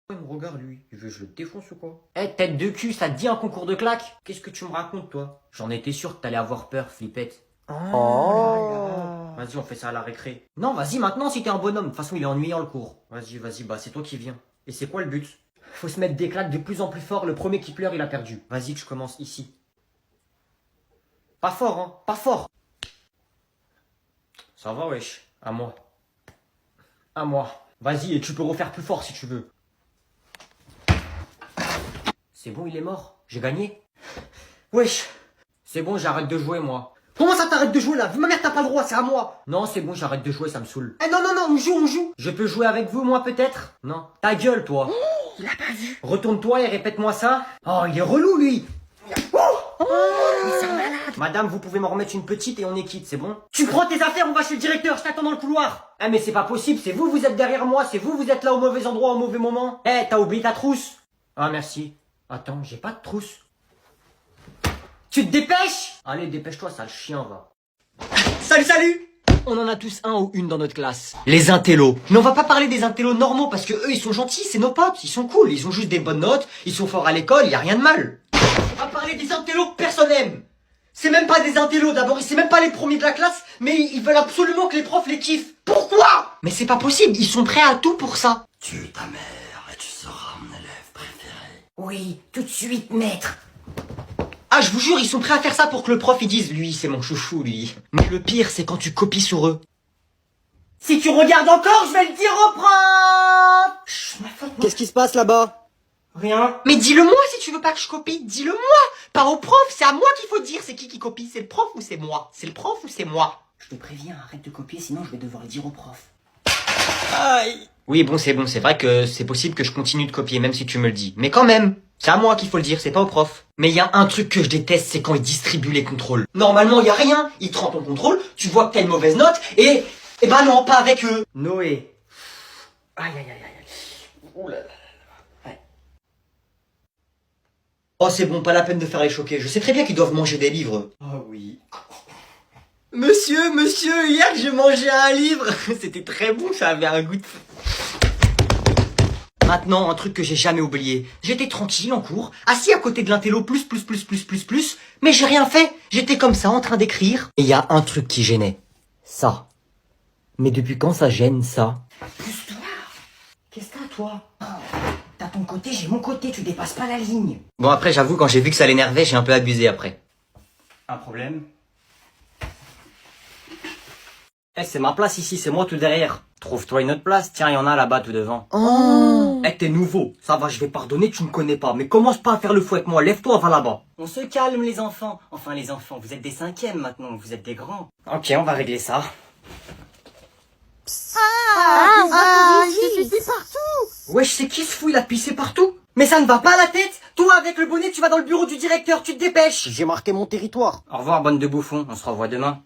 Il me regarde lui, il veut que je le défonce ou quoi? Eh, tête de cul, ça te dit un concours de claques? Qu'est-ce que tu me racontes toi? J'en étais sûr que t'allais avoir peur, flippette. Oh. Vas-y, on fait ça à la récré. Non, vas-y maintenant si t'es un bonhomme. De toute façon, il est ennuyant le cours. Vas-y, bah c'est toi qui viens. Et c'est quoi le but? Faut se mettre des claques de plus en plus fort. Le premier qui pleure, il a perdu. Vas-y, que je commence ici. Pas fort, hein? Pas fort. Ça va, wesh. À moi. À moi. Vas-y, et tu peux refaire plus fort si tu veux. C'est bon, il est mort. J'ai gagné. Wesh. C'est bon, j'arrête de jouer, moi. Comment ça t'arrêtes de jouer là? Ma mère t'as pas le droit, c'est à moi. Non, c'est bon, j'arrête de jouer, ça me saoule. Eh non, on joue. Je peux jouer avec vous, moi, peut-être? Non. Ta gueule, toi. Oh, il a pas vu. Retourne-toi et répète-moi ça. Oh, il est relou, lui. Oh, ils sont malades. Madame, vous pouvez m'en remettre une petite et on est quitte, c'est bon? Tu prends tes affaires, on va chez le directeur, je t'attends dans le couloir. Eh mais c'est pas possible, c'est vous êtes derrière moi, c'est vous êtes là au mauvais endroit, au mauvais moment. Eh, t'as oublié ta trousse? Ah, merci. Attends, j'ai pas de trousse. Tu te dépêches? Allez, dépêche-toi, sale chien, va. Salut. On en a tous un ou une dans notre classe. Les intellos. Mais on va pas parler des intellos normaux parce que eux, ils sont gentils, c'est nos potes, ils sont cool, ils ont juste des bonnes notes, ils sont forts à l'école, y a rien de mal. On va parler des intellos que personne aime. C'est même pas des intellos d'abord, c'est même pas les premiers de la classe, mais ils veulent absolument que les profs les kiffent. Pourquoi? Mais c'est pas possible, ils sont prêts à tout pour ça. Tue ta mère et tu seras mon élève préféré. Oui, tout de suite, maître. Ah, je vous jure, ils sont prêts à faire ça pour que le prof il dise, lui, c'est mon chouchou, lui. Mais le pire, c'est quand tu copies sur eux. Si tu regardes encore, je vais le dire au prof. Chut, ma faute. Qu'est-ce qui se passe là-bas? Rien. Mais dis-le-moi si tu veux pas que je copie, dis-le-moi. Pas au prof, c'est à moi qu'il faut dire c'est qui copie, c'est le prof ou c'est moi? C'est le prof ou c'est moi? Je te préviens, arrête de copier, sinon je vais devoir le dire au prof. Aïe. Oui, bon, c'est vrai que c'est possible que je continue de copier, même si tu me le dis. Mais quand même, c'est à moi qu'il faut le dire, c'est pas au prof. Mais il y a un truc que je déteste, c'est quand ils distribuent les contrôles. Normalement, il y a rien. Ils te rendent ton contrôle, tu vois que t'as une mauvaise note, et bah non, pas avec eux. Noé. Aïe. Ouh là là. Ouais. Oh, c'est bon, pas la peine de faire les choquer. Je sais très bien qu'ils doivent manger des livres. Oh oui. Monsieur, hier j'ai mangé un livre. C'était très bon, ça avait un goût de... Maintenant, un truc que j'ai jamais oublié. J'étais tranquille en cours, assis à côté de l'intello plus, mais j'ai rien fait. J'étais comme ça, en train d'écrire. Et il y a un truc qui gênait. Ça. Mais depuis quand ça gêne, ça? Pousse-toi. Qu'est-ce que t'as, toi? T'as ton côté, j'ai mon côté, tu dépasses pas la ligne. Bon, après, j'avoue, quand j'ai vu que ça l'énervait, j'ai un peu abusé après. Un problème? Eh, c'est ma place ici, c'est moi tout derrière. Trouve-toi une autre place, tiens, il y en a là-bas tout devant. Oh. Eh, t'es nouveau, ça va, je vais pardonner, tu me connais pas, mais commence pas à faire le fou avec moi, lève-toi, va là-bas. On se calme les enfants. Enfin les enfants, vous êtes des 5e maintenant, vous êtes des grands. Ok, on va régler ça. J'ai pissé partout. Wesh, c'est qui ce fou, il a pissé partout? Mais ça ne va pas à la tête. Toi, avec le bonnet, tu vas dans le bureau du directeur, tu te dépêches. J'ai marqué mon territoire. Au revoir, bande de bouffons, on se revoit demain.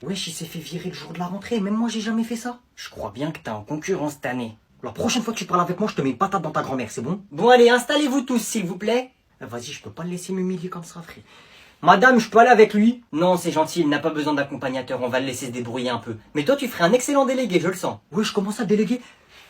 Wesh, il s'est fait virer le jour de la rentrée, même moi j'ai jamais fait ça. Je crois bien que t'es en concurrence cette année. La prochaine fois que tu parles avec moi, je te mets une patate dans ta grand-mère, c'est bon? Bon allez, installez-vous tous, s'il vous plaît. Vas-y, je peux pas le laisser m'humilier comme ça, frère. Madame, je peux aller avec lui? Non, c'est gentil, il n'a pas besoin d'accompagnateur, on va le laisser se débrouiller un peu. Mais toi, tu ferais un excellent délégué, je le sens. Oui, je commence à déléguer.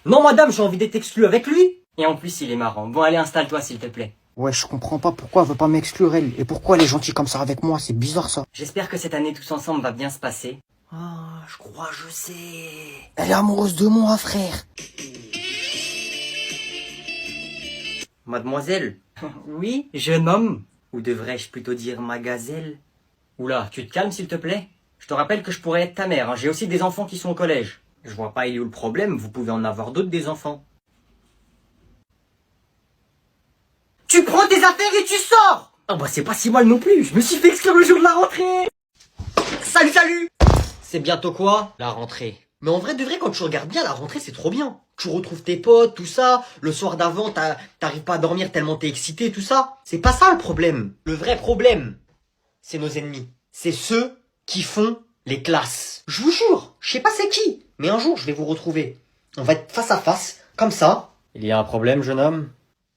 Non, madame, j'ai envie d'être exclu avec lui. Et en plus, il est marrant. Bon, allez, installe-toi, s'il te plaît. Ouais, je comprends pas pourquoi elle veut pas m'exclure elle. Et pourquoi elle est gentille comme ça avec moi, c'est bizarre ça. J'espère que cette année, tous ensemble, va bien se passer. Ah, je crois, je sais. Elle est amoureuse de moi, frère. Mademoiselle? Oui, jeune homme? Ou devrais-je plutôt dire ma gazelle? Oula, tu te calmes s'il te plaît? Je te rappelle que je pourrais être ta mère, hein. J'ai aussi des enfants qui sont au collège. Je vois pas il est où le problème, vous pouvez en avoir d'autres des enfants. Tu prends tes affaires et tu sors! Ah bah c'est pas si mal non plus, je me suis fait exclure le jour de la rentrée! Salut! C'est bientôt quoi? La rentrée. Mais en vrai de vrai, quand tu regardes bien, la rentrée c'est trop bien. Tu retrouves tes potes, tout ça. Le soir d'avant, t'arrives pas à dormir tellement t'es excité, tout ça. C'est pas ça le problème. Le vrai problème, c'est nos ennemis. C'est ceux qui font les classes. Je vous jure, je sais pas c'est qui, mais un jour je vais vous retrouver. On va être face à face, comme ça. Il y a un problème, jeune homme?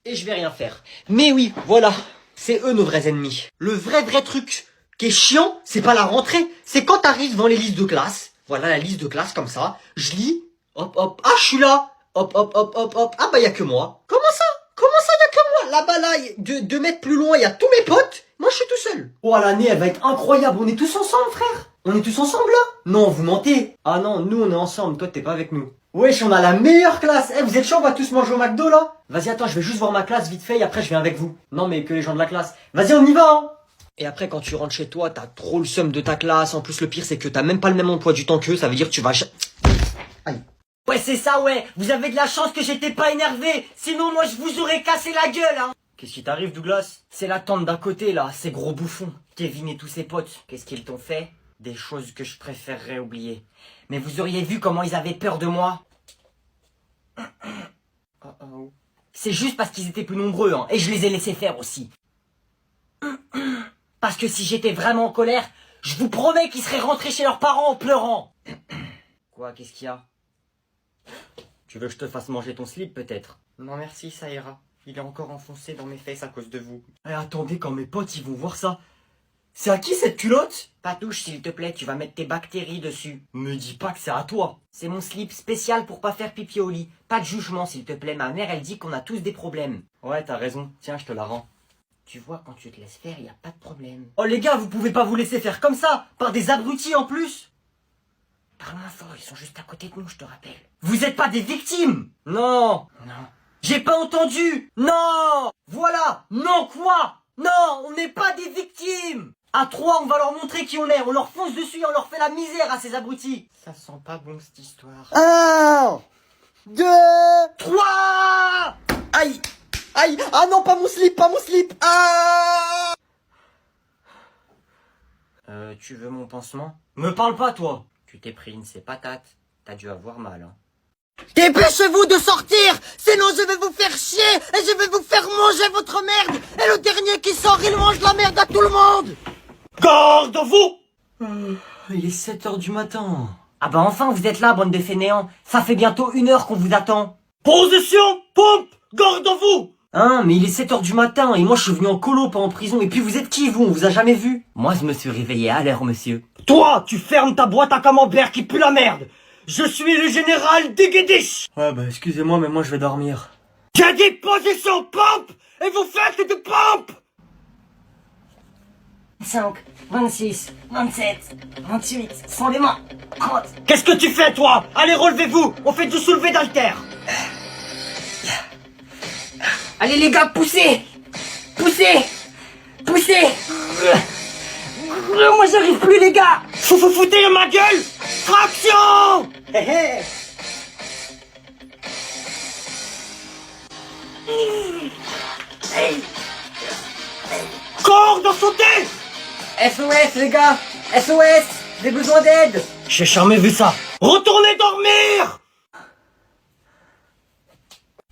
Et je vais rien faire. Mais oui, voilà. C'est eux nos vrais ennemis. Le vrai truc qui est chiant, c'est pas la rentrée. C'est quand t'arrives devant les listes de classe. Voilà la liste de classe comme ça. Je lis. Hop. Ah, je suis là. Hop. Ah bah y a que moi. Comment ça là-bas, là, 2 mètres plus loin, il y a tous mes potes. Moi, je suis tout seul. Oh, l'année, elle va être incroyable. On est tous ensemble, frère. On est tous ensemble, là. Non, vous mentez. Ah non, nous, on est ensemble. Toi, t'es pas avec nous. Wesh, on a la meilleure classe. Eh, vous êtes chaud, on va tous manger au McDo, là? Vas-y, attends, je vais juste voir ma classe vite fait et après, je viens avec vous. Non, mais que les gens de la classe. Vas-y, on y va, hein. Et après, quand tu rentres chez toi, t'as trop le seum de ta classe. En plus, le pire, c'est que t'as même pas le même emploi du temps qu'eux. Ça veut dire que tu vas... Aïe. Ouais, c'est ça, ouais. Vous avez de la chance que j'étais pas énervé. Sinon, moi, je vous aurais cassé la gueule, hein. Qu'est-ce qui t'arrive, Douglas? C'est la tante d'à côté, là. Ces gros bouffons. Kevin et tous ses potes. Qu'est-ce qu'ils t'ont fait? Des choses que je préférerais oublier. Mais vous auriez vu comment ils avaient peur de moi? C'est juste parce qu'ils étaient plus nombreux, hein. Et je les ai laissés faire aussi. Parce que si j'étais vraiment en colère, je vous promets qu'ils seraient rentrés chez leurs parents en pleurant. Quoi, qu'est-ce qu'il y a? Tu veux que je te fasse manger ton slip, peut-être? Non, merci, ça ira. Il est encore enfoncé dans mes fesses à cause de vous. Eh, attendez, quand mes potes, ils vont voir ça. C'est à qui, cette culotte? Patouche, s'il te plaît, tu vas mettre tes bactéries dessus. Me dis pas que c'est à toi. C'est mon slip spécial pour pas faire pipi au lit. Pas de jugement, s'il te plaît. Ma mère, elle dit qu'on a tous des problèmes. Ouais, t'as raison. Tiens, je te la rends. Tu vois, quand tu te laisses faire, y a pas de problème. Oh les gars, vous pouvez pas vous laisser faire comme ça, par des abrutis en plus. Parle moins fort, ils sont juste à côté de nous, je te rappelle. Vous êtes pas des victimes. Non. Non. J'ai pas entendu. Non. Voilà. Non quoi? Non, on n'est pas des victimes. À 3, on va leur montrer qui on est. On leur fonce dessus et on leur fait la misère à ces abrutis. Ça sent pas bon, cette histoire. 1, 2... 3. Aïe! Aïe! Ah non, pas mon slip, pas mon slip! Ah! Tu veux mon pansement? Me parle pas, toi. Tu t'es pris une de ces patates. T'as dû avoir mal, hein. Dépêchez-vous de sortir! Sinon je vais vous faire chier et je vais vous faire manger votre merde! Et le dernier qui sort, il mange la merde à tout le monde! Gardez-vous. Il est 7h du matin. Ah bah enfin, vous êtes là, bande de fainéants. Ça fait bientôt 1 heure qu'on vous attend. Position, pompe, gardez-vous. Hein, mais il est 7h du matin et moi je suis venu en colo, pas en prison. Et puis vous êtes qui, vous? On vous a jamais vu? Moi, je me suis réveillé à l'heure, monsieur. Toi, tu fermes ta boîte à camembert qui pue la merde. Je suis le général Digedish. Ouais, bah excusez-moi, mais moi je vais dormir. J'ai dit position pompe et vous faites du pompe. 5, 26, 27, 28, sans les mains, 30. Qu'est-ce que tu fais, toi? Allez, relevez-vous. On fait du soulevé d'haltère. Allez les gars, poussez! Poussez! Poussez! Moi j'arrive plus les gars! Vous foutez ma gueule! Traction! Corde à sauter! SOS les gars! SOS! J'ai besoin d'aide! J'ai jamais vu ça! Retournez dormir!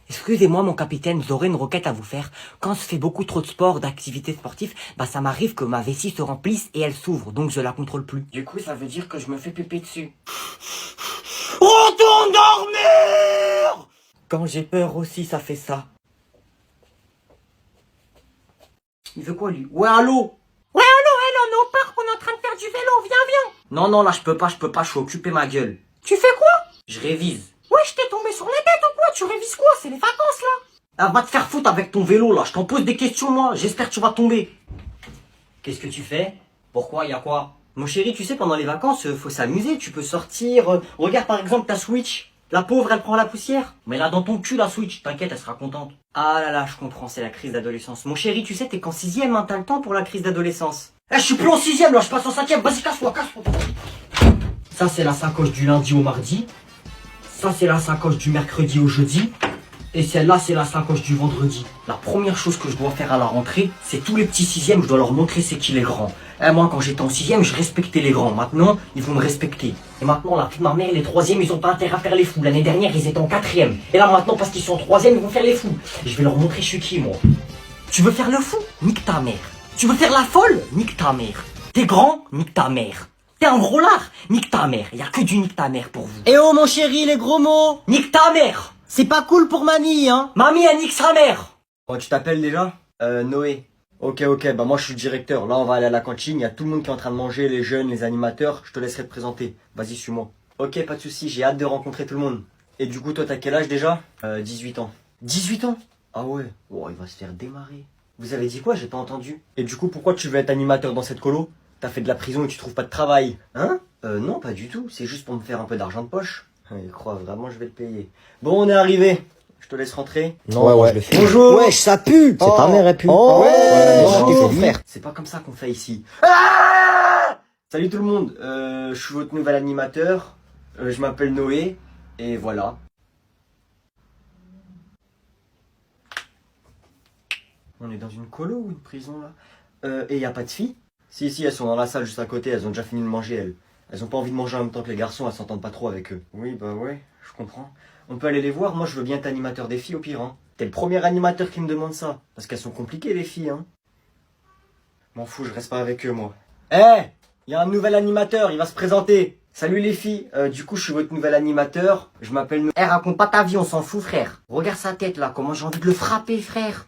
Excusez-moi mon capitaine, j'aurais une requête à vous faire. Quand je fais beaucoup trop de sport, d'activités sportives, bah ça m'arrive que ma vessie se remplisse et elle s'ouvre, donc je la contrôle plus. Du coup ça veut dire que je me fais pipi dessus. Retourne dormir! Quand j'ai peur aussi ça fait ça. Il veut quoi lui? Ouais allô? Ouais, allô, on est au parc, on est en train de faire du vélo, viens! Non non là je peux pas, je suis occupé ma gueule. Tu fais quoi? Je révise. Ouais, je t'ai tombé sur la tête ou quoi? Tu révises quoi? C'est les vacances là! Ah, va te faire foutre avec ton vélo là, je t'en pose des questions moi, j'espère que tu vas tomber. Qu'est-ce que tu fais? Pourquoi, y a quoi? Mon chéri, tu sais, pendant les vacances, faut s'amuser, tu peux sortir. Regarde par exemple ta Switch. La pauvre, elle prend la poussière. Mais là dans ton cul la Switch, t'inquiète, elle sera contente. Ah là là, je comprends, c'est la crise d'adolescence. Mon chéri, tu sais, t'es qu'en 6ème, hein, t'as le temps pour la crise d'adolescence. Eh, je suis plus en 6ème là, je passe en 5ème, vas-y casse-toi. Ça c'est la sacoche du lundi au mardi. Ça c'est la sacoche du mercredi au jeudi. Et celle-là, c'est la sacoche du vendredi. La première chose que je dois faire à la rentrée, c'est tous les petits 6ème, je dois leur montrer c'est qui les grands. Et moi, quand j'étais en 6ème, je respectais les grands. Maintenant, ils vont me respecter. Et maintenant, la fille de ma mère, les 3ème, ils ont pas intérêt à faire les fous. L'année dernière, ils étaient en 4ème. Et là, maintenant, parce qu'ils sont en 3ème, ils vont faire les fous. Et je vais leur montrer je suis qui, moi. Tu veux faire le fou? Nique ta mère. Tu veux faire la folle? Nique ta mère. T'es grand? Nique ta mère. T'es un gros lard? Nique ta mère. Y a que du nique ta mère pour vous. Eh oh mon chéri, les gros mots! Nique ta mère. C'est pas cool pour mamie, hein! Mamie, elle nique sa mère. Oh, tu t'appelles déjà? Noé. Ok, bah moi je suis le directeur. Là on va aller à la cantine, il y a tout le monde qui est en train de manger, les jeunes, les animateurs. Je te laisserai te présenter. Vas-y, suis-moi. Ok, pas de soucis, j'ai hâte de rencontrer tout le monde. Et du coup, toi t'as quel âge déjà? 18 ans. 18 ans? Ah ouais? Oh, il va se faire démarrer. Vous avez dit quoi? J'ai pas entendu. Et du coup, pourquoi tu veux être animateur dans cette colo? T'as fait de la prison et tu trouves pas de travail. Hein? Non, pas du tout. C'est juste pour me faire un peu d'argent de poche. Il croit vraiment, je vais le payer. Bon, on est arrivé. Je te laisse rentrer. Non, moi je le fais. Bonjour. Wesh, ça pue. C'est ta mère, elle pue. Ouais, Bonjour. c'est frère. C'est pas comme ça qu'on fait ici. Ah! Salut tout le monde. Je suis votre nouvel animateur. Je m'appelle Noé. Et voilà. On est dans une colo ou une prison là? Et y a pas de filles? Si, elles sont dans la salle juste à côté, elles ont déjà fini de manger elles. Elles ont pas envie de manger en même temps que les garçons, elles s'entendent pas trop avec eux. Oui, bah ouais, je comprends. On peut aller les voir, moi je veux bien être animateur des filles au pire, hein. T'es le premier animateur qui me demande ça. Parce qu'elles sont compliquées les filles, hein. M'en fous, je reste pas avec eux moi. Y a un nouvel animateur, il va se présenter. Salut les filles, du coup je suis votre nouvel animateur, je m'appelle Noé. Raconte pas ta vie, on s'en fout, frère. Regarde sa tête là, comment j'ai envie de le frapper, frère.